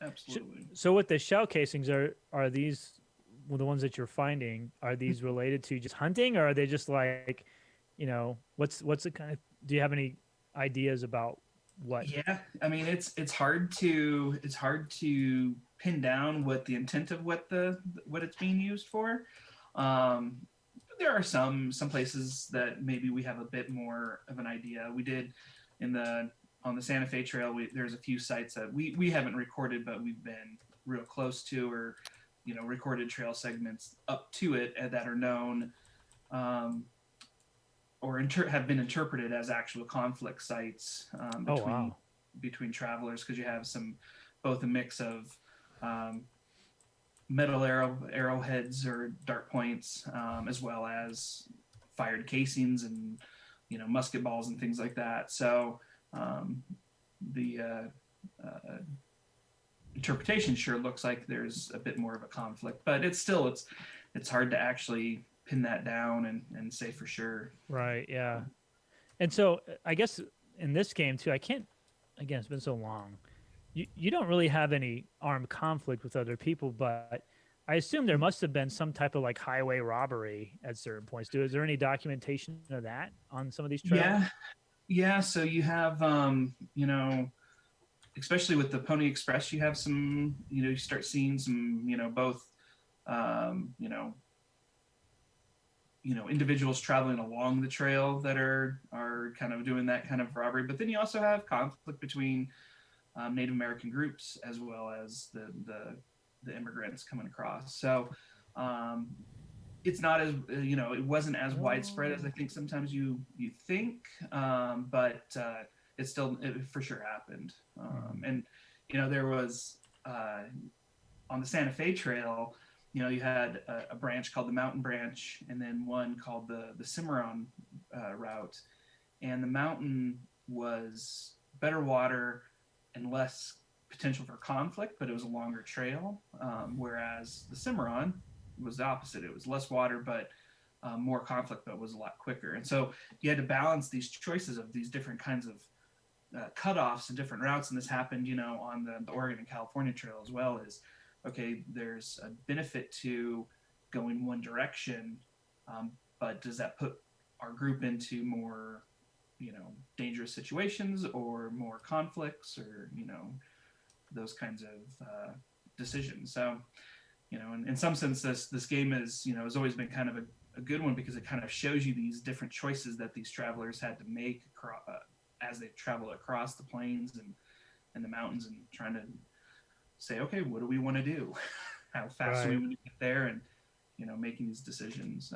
Absolutely. So with the shell casings, are these well, the ones that you're finding? Are these related to just hunting, or are they just like, what's the kind of? Do you have any ideas about what? Yeah, I mean it's hard to pin down what the intent of what it's being used for. But there are some places that maybe we have a bit more of an idea. We did in the on the Santa Fe Trail. There's a few sites that we haven't recorded, but we've been real close to, or recorded trail segments up to it that are known. Um, or have been interpreted as actual conflict sites Oh between wow. travelers, because you have both a mix of um, metal arrowheads or dart points, as well as fired casings and musket balls and things like that. So um, the interpretation sure looks like there's a bit more of a conflict, but it's hard to actually pin that down and say for sure. Right, yeah. And so I guess in this game too, I can't. Again, it's been so long. You don't really have any armed conflict with other people, but I assume there must have been some type of like highway robbery at certain points. Is there any documentation of that on some of these trails? Yeah, yeah. So you have, especially with the Pony Express, you have some, you start seeing some, both, um, you know, individuals traveling along the trail that are kind of doing that kind of robbery. But then you also have conflict between Native American groups as well as the immigrants coming across. So um, it's not as it wasn't as widespread as Oh, I think sometimes you think, but it for sure happened. mhm. And there was on the Santa Fe Trail, you had a branch called the Mountain Branch, and then one called the Cimarron route. And the mountain was better water and less potential for conflict, but it was a longer trail. Whereas the Cimarron was the opposite. It was less water, but more conflict, but was a lot quicker. And so you had to balance these choices of these different kinds of cutoffs and different routes. And this happened, on the Oregon and California Trail as well. Is okay, there's a benefit to going one direction, um, but does that put our group into more, dangerous situations or more conflicts, or those kinds of decisions? So, in some sense, this game is has always been kind of a good one, because it kind of shows you these different choices that these travelers had to make as they travel across the plains and the mountains, and trying to say, okay, what do we want to do? How fast do we Right. want to get there? And making these decisions.